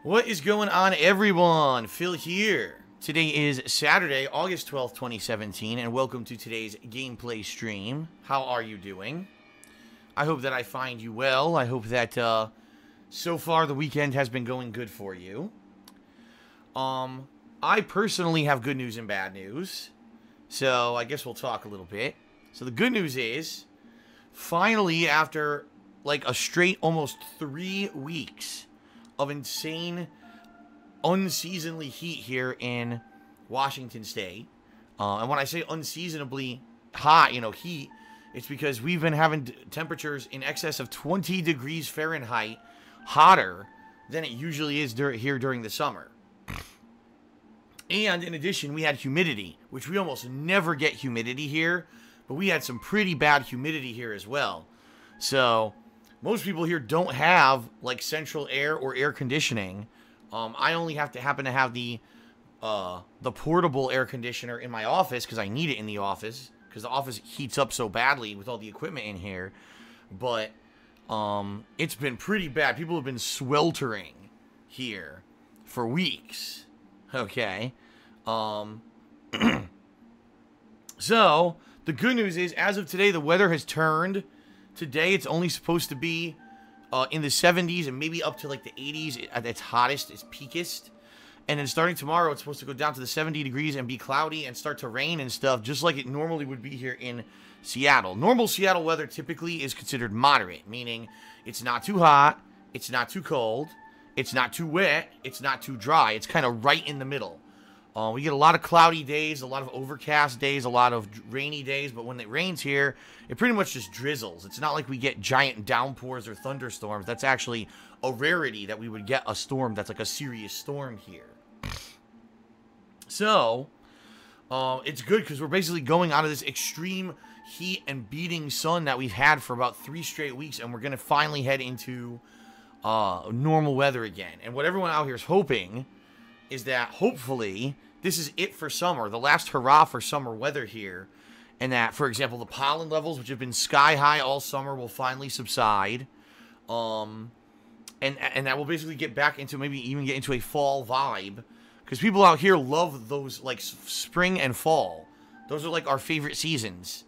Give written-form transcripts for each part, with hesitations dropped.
What is going on, everyone? Phil here. Today is Saturday, August 12th, 2017, and welcome to today's gameplay stream. How are you doing? I hope that I find you well. I hope that so far the weekend has been going good for you. I personally have good news and bad news, so I guess we'll talk a little bit. So the good news is, finally, after like a straight almost 3 weeks of insane, unseasonably heat here in Washington State. And when I say unseasonably hot, heat, it's because we've been having temperatures in excess of 20 degrees Fahrenheit hotter than it usually is here during the summer. And in addition, we had humidity, which we almost never get humidity here, but we had some pretty bad humidity here as well. So most people here don't have like central air or air conditioning. I only happen to have the portable air conditioner in my office because I need it in the office because the office heats up so badly with all the equipment in here. But it's been pretty bad. People have been sweltering here for weeks. Okay. So the good news is, as of today, the weather has turned. Today, it's only supposed to be in the 70s and maybe up to like the 80s at its hottest, its peakest. And then starting tomorrow, it's supposed to go down to the 70 degrees and be cloudy and start to rain and stuff, just like it normally would be here in Seattle. Normal Seattle weather typically is considered moderate, meaning it's not too hot, it's not too cold, it's not too wet, it's not too dry. It's kind of right in the middle. We get a lot of cloudy days, a lot of overcast days, a lot of rainy days, but when it rains here, it pretty much just drizzles. It's not like we get giant downpours or thunderstorms. That's actually a rarity that we would get a storm that's like a serious storm here. So, it's good because we're basically going out of this extreme heat and beating sun that we've had for about 3 straight weeks, and we're going to finally head into normal weather again. And what everyone out here is hoping is that hopefully this is it for summer, the last hurrah for summer weather here, and that, for example, the pollen levels, which have been sky high all summer, will finally subside, and that will basically get back into, maybe even get into a fall vibe, because people out here love those, like, spring and fall. Those are, like, our favorite seasons,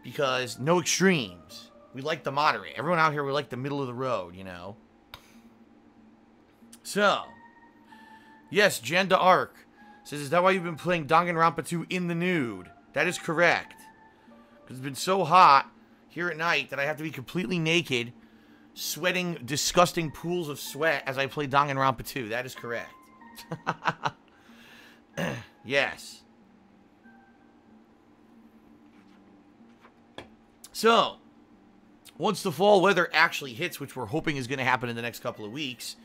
because no extremes. We like the moderate. Everyone out here, we like the middle of the road, So, yes, Jen Arc says, is that why you've been playing Danganronpa 2 in the nude? That is correct. Because it's been so hot here at night that I have to be completely naked, sweating disgusting pools of sweat as I play Danganronpa 2. That is correct. Yes. So, once the fall weather actually hits, which we're hoping is going to happen in the next couple of weeks,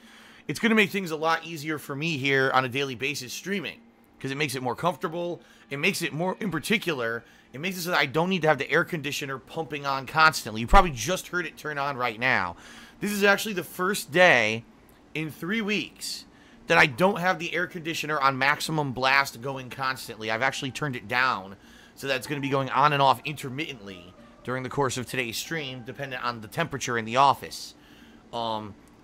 it's going to make things a lot easier for me here on a daily basis streaming, because it makes it more comfortable. It makes it more, in particular, it makes it so that I don't need to have the air conditioner pumping on constantly. You probably just heard it turn on right now. This is actually the first day in 3 weeks that I don't have the air conditioner on maximum blast going constantly. I've actually turned it down so that it's going to be going on and off intermittently during the course of today's stream, depending on the temperature in the office.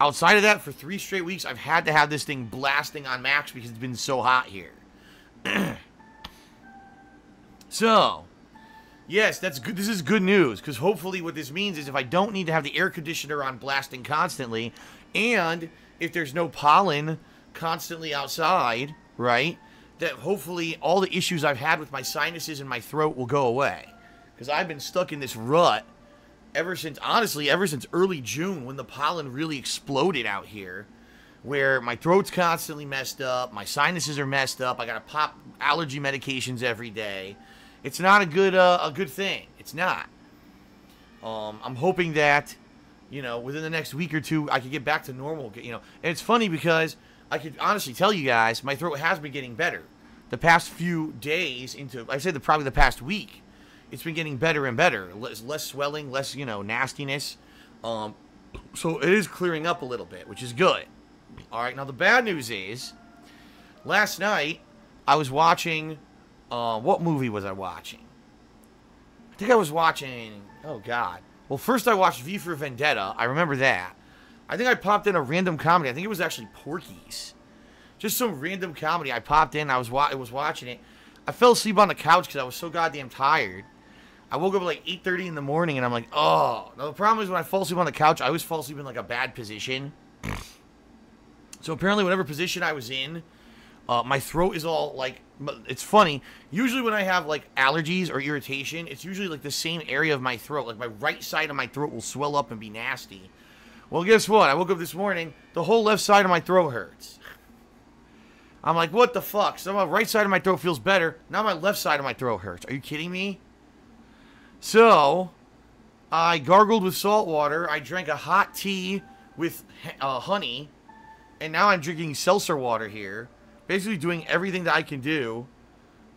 Outside of that, for 3 straight weeks, I've had to have this thing blasting on max because it's been so hot here. So, yes, that's good. This is good news, because hopefully what this means is if I don't need to have the air conditioner on blasting constantly, and if there's no pollen constantly outside, right, that hopefully all the issues I've had with my sinuses and my throat will go away. Because I've been stuck in this rut ever since early June, when the pollen really exploded out here, where my throat's constantly messed up, my sinuses are messed up, I gotta pop allergy medications every day. It's not a good thing. It's not. I'm hoping that, within the next week or two, I could get back to normal, and it's funny because I could honestly tell you guys, my throat has been getting better. The past few days probably the past week, it's been getting better and better. Less swelling, less, nastiness. So it is clearing up a little bit, which is good. All right, now the bad news is, last night, I was watching, what movie was I watching? I think I was watching, oh God. Well, first I watched V for Vendetta. I remember that. I think I popped in a random comedy. I think it was actually Porky's. Just some random comedy. I popped in. I was watching it. I fell asleep on the couch because I was so goddamn tired. I woke up at like 8:30 in the morning, and I'm like, oh. Now, the problem is when I fall asleep on the couch, I always fall asleep in like a bad position. So apparently whatever position I was in, my throat is all like, it's funny. Usually when I have like allergies or irritation, it's usually like the same area of my throat. Like my right side of my throat will swell up and be nasty. Well, guess what? I woke up this morning, the whole left side of my throat hurts. I'm like, what the fuck? So my right side of my throat feels better. Now my left side of my throat hurts. Are you kidding me? So, I gargled with salt water. I drank a hot tea with honey. And now I'm drinking seltzer water here. Basically doing everything that I can do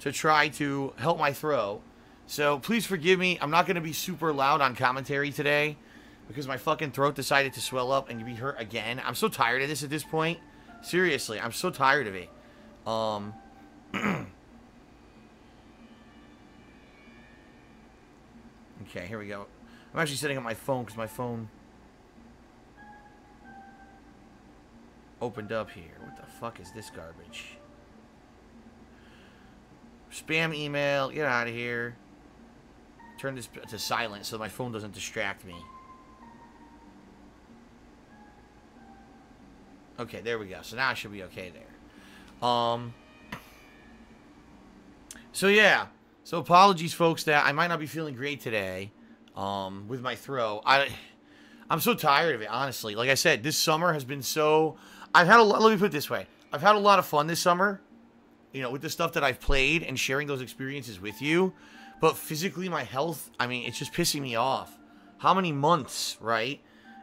to try to help my throat. So, please forgive me. I'm not going to be super loud on commentary today. Because my fucking throat decided to swell up and be hurt again. I'm so tired of this at this point. Seriously, I'm so tired of it. Okay, here we go. I'm actually setting up my phone because my phone opened up here. What the fuck is this garbage? Spam email. Get out of here. Turn this to silent so my phone doesn't distract me. Okay, there we go. So now I should be okay there. So yeah. So apologies, folks, that I might not be feeling great today. With my throat. I'm so tired of it, honestly. Like I said, this summer has been so... I've had a lot... Let me put it this way. I've had a lot of fun this summer. You know, with the stuff that I've played and sharing those experiences with you. But physically, my health, I mean, it's just pissing me off. How many months, right,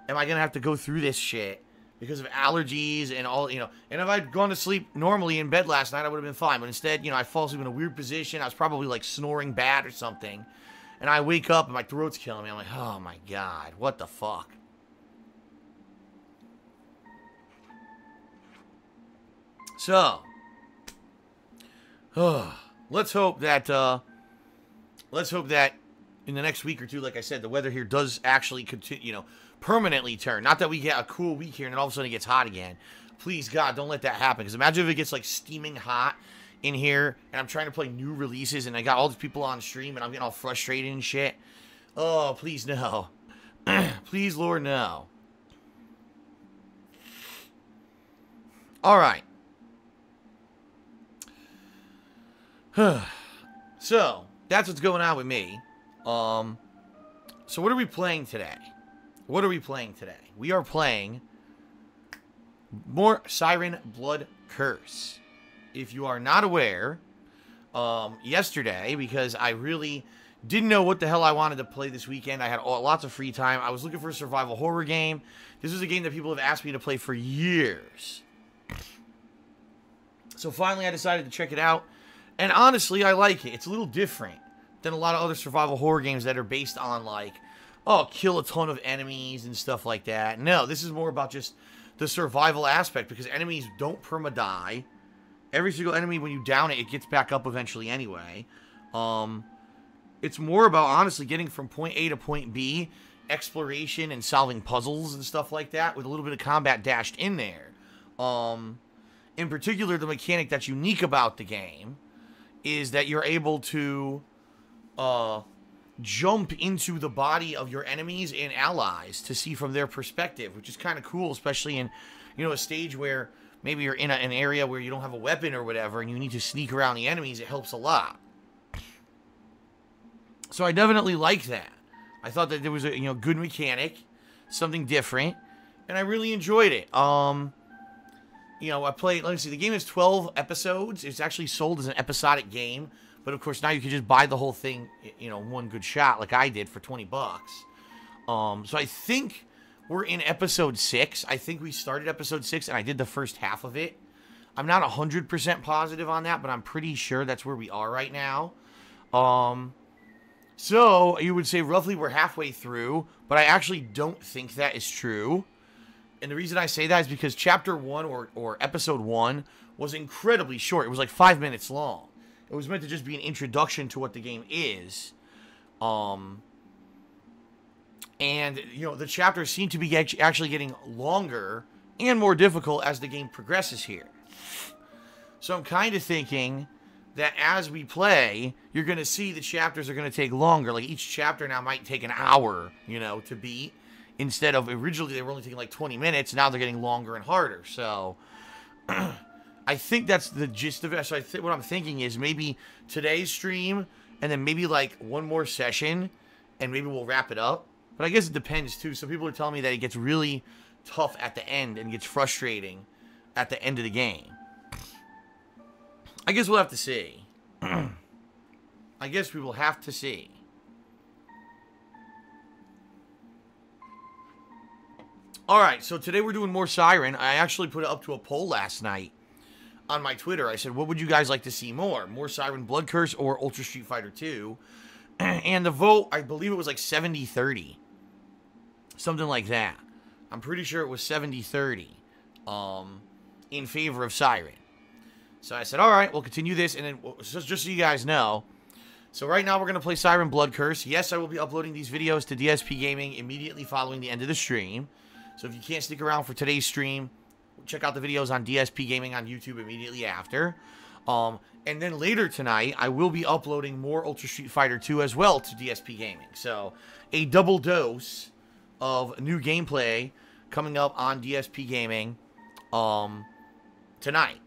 am I going to have to go through this shit? Because of allergies and all, you know. And if I'd gone to sleep normally in bed last night, I would have been fine. But instead, you know, I fall asleep in a weird position. I was probably, like, snoring bad or something. And I wake up and my throat's killing me. I'm like, oh, my God. What the fuck? So. Let's hope that in the next week or two, like I said, the weather here does actually continue, you know, permanently turn. Not that we get a cool week here and then all of a sudden it gets hot again. Please, God, don't let that happen. Because imagine if it gets, like, steaming hot in here and I'm trying to play new releases and I got all these people on stream and I'm getting all frustrated and shit. Oh, please, no. Please, Lord, no. All right. So, that's what's going on with me. So what are we playing today? What are we playing today? We are playing more Siren Blood Curse. If you are not aware, yesterday, because I really didn't know what the hell I wanted to play this weekend. I had lots of free time. I was looking for a survival horror game. This is a game that people have asked me to play for years. So finally I decided to check it out. And honestly, I like it. It's a little different than a lot of other survival horror games that are based on, like, oh, kill a ton of enemies and stuff like that. No, this is more about just the survival aspect, because enemies don't perma-die. Every single enemy, when you down it, it gets back up eventually anyway. It's more about, honestly, getting from point A to point B, exploration and solving puzzles and stuff like that, with a little bit of combat dashed in there. In particular, the mechanic that's unique about the game is that you're able to jump into the body of your enemies and allies to see from their perspective, which is kind of cool, especially in, you know, a stage where maybe you're in an area where you don't have a weapon or whatever and you need to sneak around the enemies. It helps a lot. So I definitely like that. I thought that there was a, you know, good mechanic, something different, and I really enjoyed it. You know, I played, let me see, the game is 12 episodes. It's actually sold as an episodic game. But, of course, now you can just buy the whole thing, you know, one good shot like I did for 20 bucks. So I think we're in episode 6. I think we started episode 6, and I did the first half of it. I'm not 100% positive on that, but I'm pretty sure that's where we are right now. So you would say roughly we're halfway through, but I actually don't think that is true. And the reason I say that is because chapter 1 or episode 1 was incredibly short. It was like 5 minutes long. It was meant to just be an introduction to what the game is. And, you know, the chapters seem to be actually getting longer and more difficult as the game progresses here. So I'm kind of thinking that as we play, you're going to see the chapters are going to take longer. Like, each chapter now might take an hour, you know, to beat. Instead of, originally they were only taking like 20 minutes. Now they're getting longer and harder. So I think that's the gist of it. So what I'm thinking is maybe today's stream and then maybe like one more session and maybe we'll wrap it up. But I guess it depends too. Some people are telling me that it gets really tough at the end and gets frustrating at the end of the game. I guess we'll have to see. I guess we will have to see. Alright, so today we're doing more Siren. I actually put it up to a poll last night on my Twitter. I said, what would you guys like to see more? More Siren Blood Curse or Ultra Street Fighter 2? And the vote, I believe it was like 70-30. Something like that. I'm pretty sure it was 70-30 in favor of Siren. So I said, alright, we'll continue this. And then, just so you guys know, so right now we're going to play Siren Blood Curse. Yes, I will be uploading these videos to DSPGaming immediately following the end of the stream. So if you can't stick around for today's stream, check out the videos on DSPGaming on YouTube immediately after. And then later tonight, I will be uploading more Ultra Street Fighter 2 as well to DSPGaming. So a double dose of new gameplay coming up on DSPGaming tonight.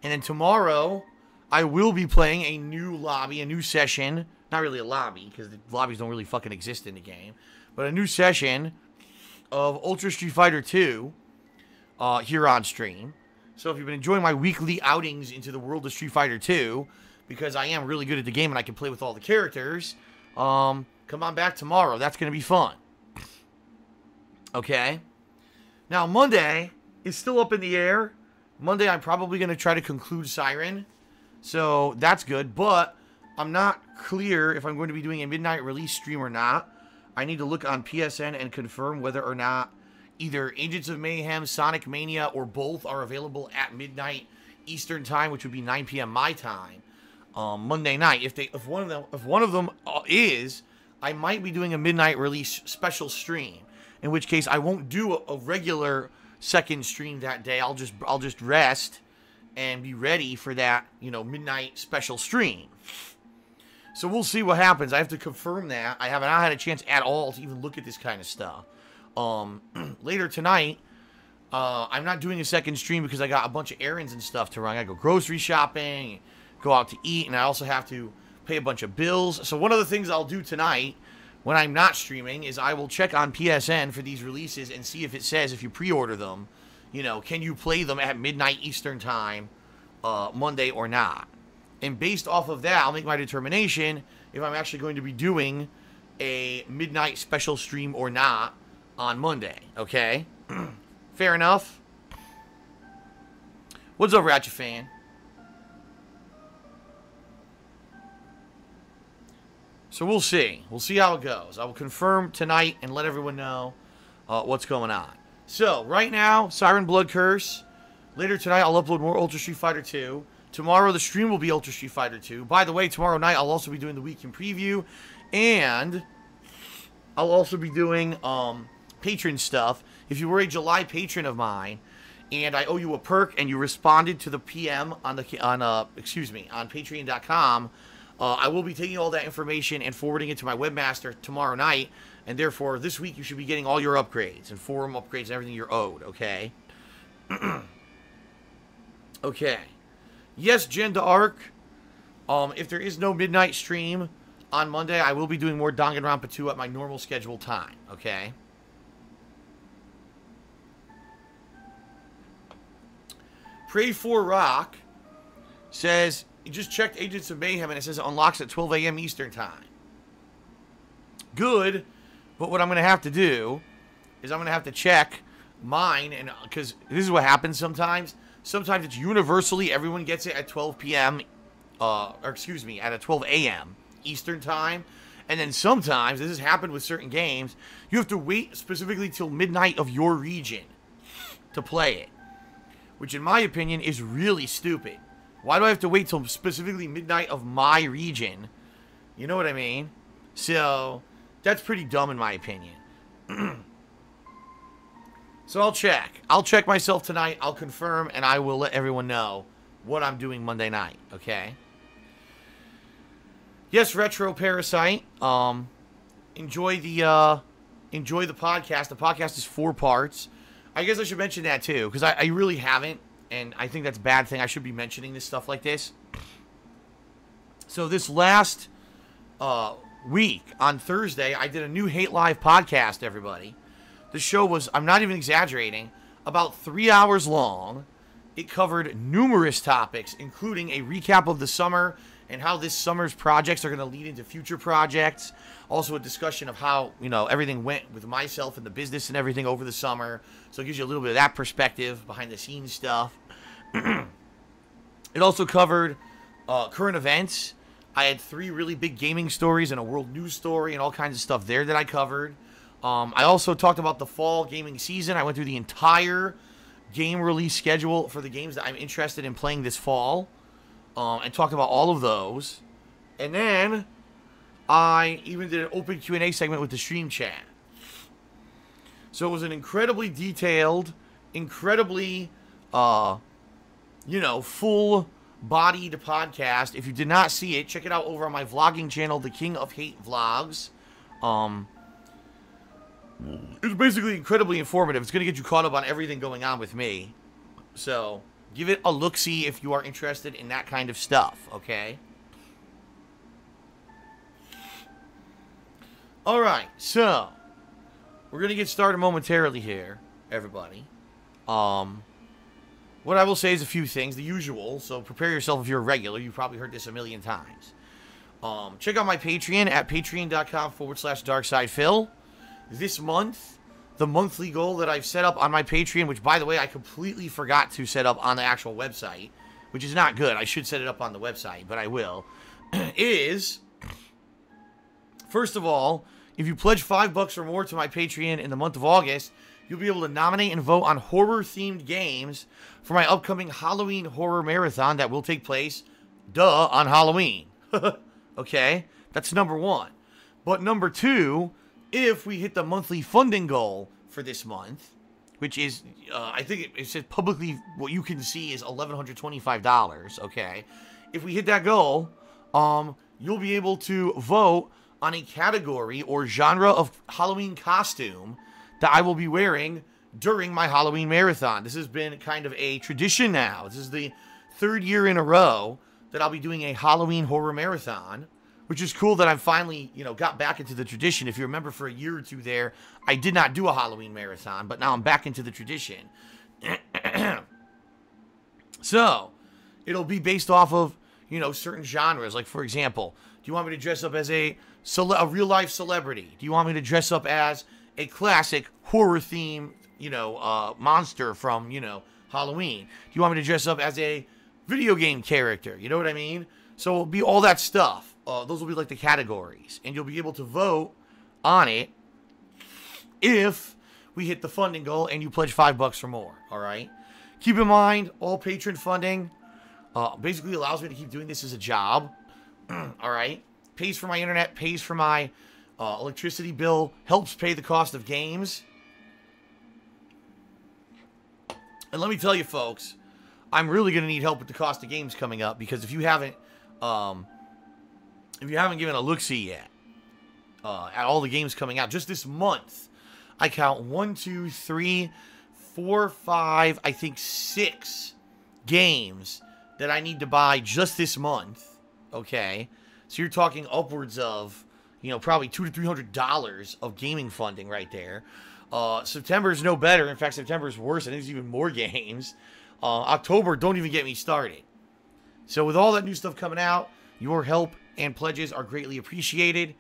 And then tomorrow, I will be playing a new lobby, a new session. Not really a lobby, because the lobbies don't really fucking exist in the game. But a new session of Ultra Street Fighter 2 here on stream. So if you've been enjoying my weekly outings into the world of Street Fighter 2, because I am really good at the game and I can play with all the characters, come on back tomorrow. That's going to be fun. Okay? Now, Monday is still up in the air. Monday, I'm probably going to try to conclude Siren. So, that's good. But I'm not clear if I'm going to be doing a midnight release stream or not. I need to look on PSN and confirm whether or not either Agents of Mayhem, Sonic Mania, or both are available at midnight Eastern time, which would be 9 p.m. my time, Monday night. If one of them is, I might be doing a midnight release special stream. In which case, I won't do a regular second stream that day. I'll just rest and be ready for that, you know, midnight special stream. So we'll see what happens. I have to confirm that. I have not had a chance at all to even look at this kind of stuff. Later tonight, I'm not doing a second stream because I got a bunch of errands and stuff to run. I gotta go grocery shopping, go out to eat, and I also have to pay a bunch of bills. So one of the things I'll do tonight when I'm not streaming is I will check on PSN for these releases and see if it says if you pre-order them, you know, can you play them at midnight Eastern time Monday or not. And based off of that, I'll make my determination if I'm actually going to be doing a midnight special stream or not on Monday, okay? Fair enough? What's up, Ratchet Fan? So we'll see. We'll see how it goes. I will confirm tonight and let everyone know what's going on. So, right now, Siren Blood Curse. Later tonight, I'll upload more Ultra Street Fighter 2. Tomorrow, the stream will be Ultra Street Fighter 2. By the way, tomorrow night, I'll also be doing the Week in Preview. And I'll also be doing patron stuff. If you were a July patron of mine, and I owe you a perk, and you responded to the PM on Patreon.com, I will be taking all that information and forwarding it to my webmaster tomorrow night, and therefore, this week, you should be getting all your upgrades, and forum upgrades, and everything you're owed, okay? Okay. Yes, Jen D'Arc, if there is no midnight stream on Monday, I will be doing more Danganronpa 2 at my normal scheduled time, okay? Pray for Rock says, you just checked Agents of Mayhem and it says it unlocks at 12 a.m. Eastern time. Good, but what I'm going to have to do is I'm going to have to check mine, and because this is what happens sometimes. Sometimes it's universally, everyone gets it at 12 p.m., at 12 a.m. Eastern time. And then sometimes, this has happened with certain games, you have to wait specifically till midnight of your region to play it. Which, in my opinion, is really stupid. Why do I have to wait till specifically midnight of my region? You know what I mean? So, that's pretty dumb in my opinion. So I'll check. I'll check myself tonight. I'll confirm, and I will let everyone know what I'm doing Monday night, okay? Yes, Retro Parasite. Enjoy the podcast. The podcast is 4 parts. I guess I should mention that too, because I really haven't, and I think that's a bad thing. I should be mentioning this stuff like this. So this last week, on Thursday, I did a new Hate Live podcast, everybody. The show was, I'm not even exaggerating, about 3 hours long. It covered numerous topics, including a recap of the summer and how this summer's projects are going to lead into future projects. Also a discussion of how, everything went with myself and the business and everything over the summer. So it gives you a little bit of that perspective, behind the scenes stuff. It also covered current events. I had 3 really big gaming stories and a world news story and all kinds of stuff there that I covered. I also talked about the fall gaming season. I went through the entire game release schedule for the games that I'm interested in playing this fall, and talked about all of those. And then I even did an open Q&A segment with the stream chat. So it was an incredibly detailed, incredibly, full-bodied podcast. If you did not see it, check it out over on my vlogging channel, The King of Hate Vlogs. It's basically incredibly informative. It's going to get you caught up on everything going on with me. So, give it a look-see if you are interested in that kind of stuff, okay? Alright, so, we're going to get started momentarily here, everybody. What I will say is a few things, the usual, so prepare yourself if you're a regular. You've probably heard this a million times. Check out my Patreon at patreon.com/DarksidePhil. This month, the monthly goal that I've set up on my Patreon, which, by the way, I completely forgot to set up on the actual website, which is not good. I should set it up on the website, but I will, is, first of all, if you pledge $5 or more to my Patreon in the month of August, you'll be able to nominate and vote on horror-themed games for my upcoming Halloween horror marathon that will take place, on Halloween. Okay? That's number 1. But number 2... if we hit the monthly funding goal for this month, which is, I think it says publicly, what you can see is $1,125, okay? If we hit that goal, you'll be able to vote on a category or genre of Halloween costume that I will be wearing during my Halloween marathon. This has been kind of a tradition now. This is the 3rd year in a row that I'll be doing a Halloween horror marathon, which is cool that I'm finally, got back into the tradition. If you remember, for a year or 2 there, I did not do a Halloween marathon, but now I'm back into the tradition. So, it'll be based off of, certain genres. Like, for example, do you want me to dress up as a real-life celebrity? Do you want me to dress up as a classic horror-themed, monster from, Halloween? Do you want me to dress up as a video game character? You know what I mean? So it'll be all that stuff. Those will be like the categories. And you'll be able to vote on it if we hit the funding goal and you pledge $5 or more. Alright? Keep in mind, all patron funding basically allows me to keep doing this as a job. Alright? Pays for my internet, pays for my electricity bill, helps pay the cost of games. And let me tell you, folks, I'm really going to need help with the cost of games coming up, because if you haven't given a look-see yet at all the games coming out just this month, I count 1, 2, 3, 4, 5, I think 6 games that I need to buy just this month. Okay, so you're talking upwards of, probably $200 to $300 of gaming funding right there. September is no better. In fact, September is worse. I think there's even more games. October, don't even get me started. So with all that new stuff coming out, your help and pledges are greatly appreciated.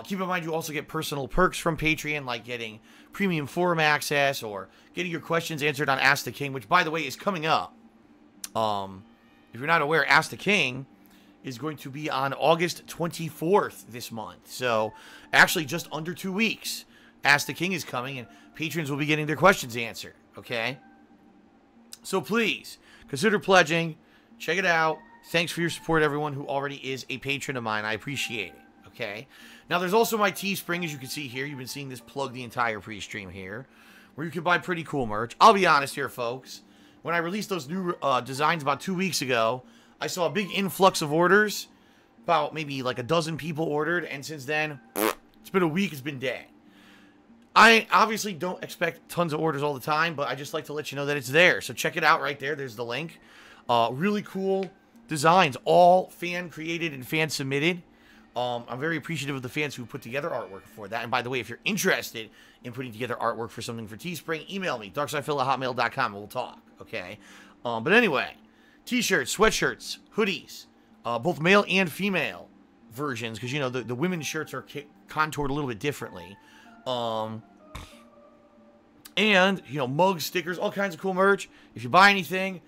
Keep in mind, you also get personal perks from Patreon, like getting premium forum access or getting your questions answered on Ask the King, which, by the way, is coming up. If you're not aware, Ask the King is going to be on August 24th this month. So, actually, just under 2 weeks, Ask the King is coming, and patrons will be getting their questions answered, okay? So, please, consider pledging. Check it out. Thanks for your support, everyone who already is a patron of mine. I appreciate it, okay? Now, there's also my Teespring, as you can see here. You've been seeing this plug the entire pre-stream here, where you can buy pretty cool merch. I'll be honest here, folks. When I released those new designs about 2 weeks ago, I saw a big influx of orders. About maybe like a dozen people ordered, and since then, it's been a week, it's been dead. I obviously don't expect tons of orders all the time, but I just like to let you know that it's there. So check it out right there. There's the link. Really cool designs, all fan-created and fan-submitted. I'm very appreciative of the fans who put together artwork for that. And by the way, if you're interested in putting together artwork for something for Teespring, email me, darksidephil@hotmail.com, and we'll talk, okay? But anyway, t-shirts, sweatshirts, hoodies, both male and female versions, because, you know, the women's shirts are contoured a little bit differently. And, you know, mugs, stickers, all kinds of cool merch. If you buy anything,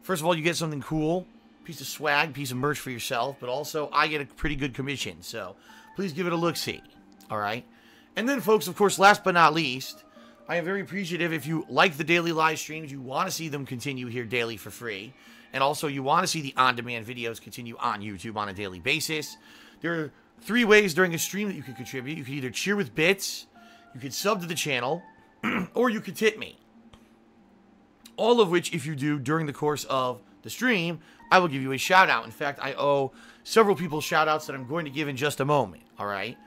first of all, you get something cool, piece of swag, piece of merch for yourself, but also I get a pretty good commission, so please give it a look-see, all right? And then, folks, of course, last but not least, I am very appreciative if you like the daily live streams, you want to see them continue here daily for free, and also you want to see the on-demand videos continue on YouTube on a daily basis. There are 3 ways during a stream that you can contribute. You can either cheer with bits, you can sub to the channel, or you could tip me. All of which, if you do during the course of the stream, I will give you a shout out. In fact, I owe several people shout outs that I'm going to give in just a moment. All right.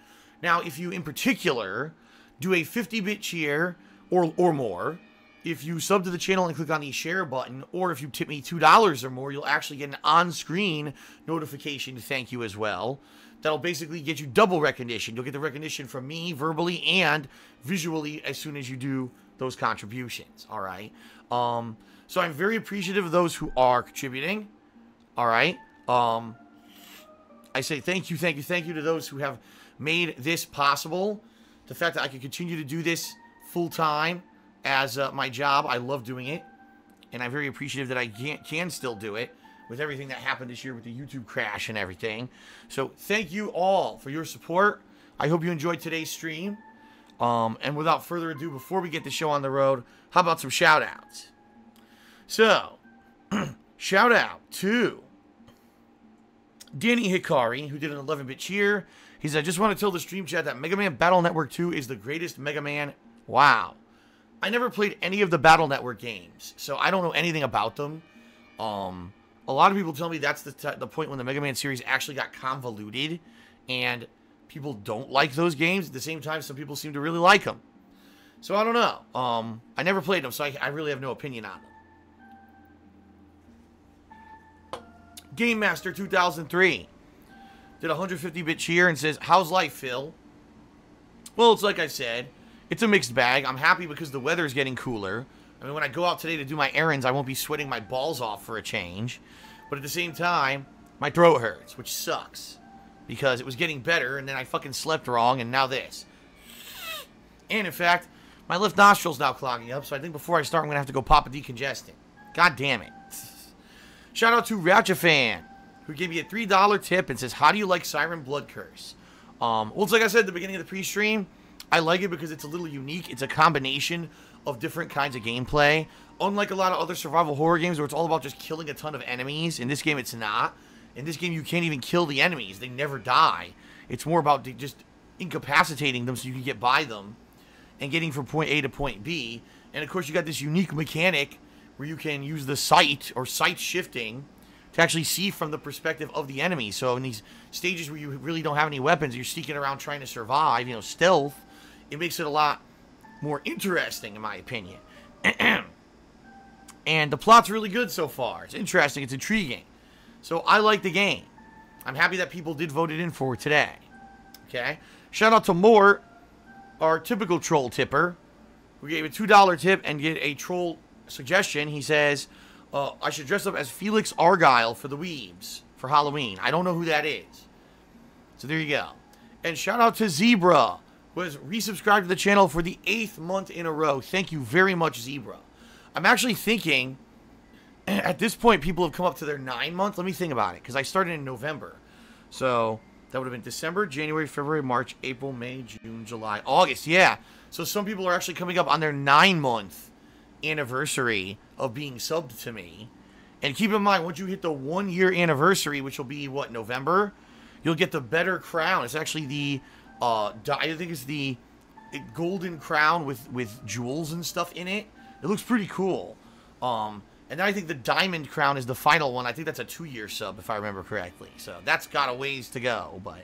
Now, if you in particular do a 50-bit cheer or more, if you sub to the channel and click on the share button, or if you tip me $2 or more, you'll actually get an on-screen notification to thank you as well. That'll basically get you double recognition. You'll get the recognition from me verbally and visually as soon as you do those contributions. All right. So I'm very appreciative of those who are contributing. All right. I say thank you to those who have made this possible. The fact that I can continue to do this full time as my job. I love doing it. And I'm very appreciative that I can still do it with everything that happened this year with the YouTube crash and everything. So thank you all for your support. I hope you enjoyed today's stream. And without further ado, before we get the show on the road, how about some shout outs? So, shout out to Danny Hikari, who did an 11-bit cheer. He said, I just want to tell the stream chat that Mega Man Battle Network 2 is the greatest Mega Man. Wow. I never played any of the Battle Network games, so I don't know anything about them. A lot of people tell me that's the point when the Mega Man series actually got convoluted, and people don't like those games. At the same time, some people seem to really like them. So I don't know. I never played them, so I really have no opinion on them. Game Master 2003 did a 150-bit cheer and says, how's life, Phil? Well, it's like I said, it's a mixed bag. I'm happy because the weather is getting cooler. I mean, when I go out today to do my errands, I won't be sweating my balls off for a change. But at the same time, my throat hurts, which sucks. Because it was getting better, and then I fucking slept wrong, and now this. And, in fact, my left nostril's now clogging up, so I think before I start, I'm going to have to go pop a decongestant. God damn it. Shout out to Ratchafan, who gave me a $3 tip and says, how do you like Siren Blood Curse? Well, it's like I said at the beginning of the pre-stream, I like it because it's a little unique. It's a combination of different kinds of gameplay. Unlike a lot of other survival horror games where it's all about just killing a ton of enemies, in this game it's not. In this game you can't even kill the enemies. They never die. It's more about just incapacitating them so you can get by them and getting from point A to point B. And of course you got this unique mechanic where you can use the sight or sight shifting to actually see from the perspective of the enemy. So in these stages where you really don't have any weapons, you're sneaking around trying to survive, you know, stealth, it makes it a lot more interesting, in my opinion. And the plot's really good so far. It's interesting. It's intriguing. So I like the game. I'm happy that people did vote it in for today. Okay? Shout out to Mort, our typical troll tipper, who gave a $2 tip and get a troll suggestion. He says, I should dress up as Felix Argyle for the Weebs for Halloween. I don't know who that is. So there you go. And shout out to Zebra, who has resubscribed to the channel for the 8th month in a row. Thank you very much, Zebra. I'm actually thinking, at this point, people have come up to their 9-month. Let me think about it, because I started in November. So that would have been December, January, February, March, April, May, June, July, August. Yeah. So some people are actually coming up on their 9-month anniversary of being subbed to me. And keep in mind, once you hit the 1-year anniversary, which will be, what, November? you'll get the better crown. It's actually the, I think it's the golden crown with jewels and stuff in it. It looks pretty cool. And then I think the diamond crown is the final one. I think that's a 2-year sub, if I remember correctly. So that's got a ways to go, but...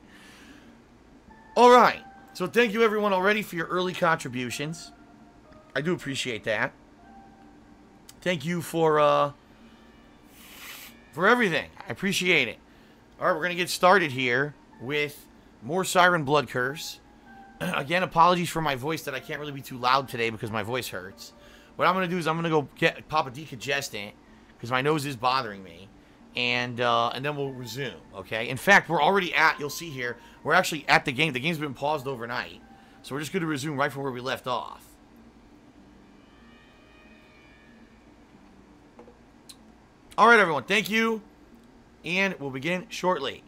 Alright. So thank you everyone already for your early contributions. I do appreciate that. Thank you for everything. I appreciate it. Alright, we're going to get started here with more Siren Blood Curse. Again, apologies for my voice that I can't really be too loud today because my voice hurts. What I'm going to do is I'm going to go pop a decongestant because my nose is bothering me. And then we'll resume, okay? In fact, we're already at, you'll see here, we're actually at the game. The game's been paused overnight. So we're just going to resume right from where we left off. Alright, everyone. Thank you. And we'll begin shortly.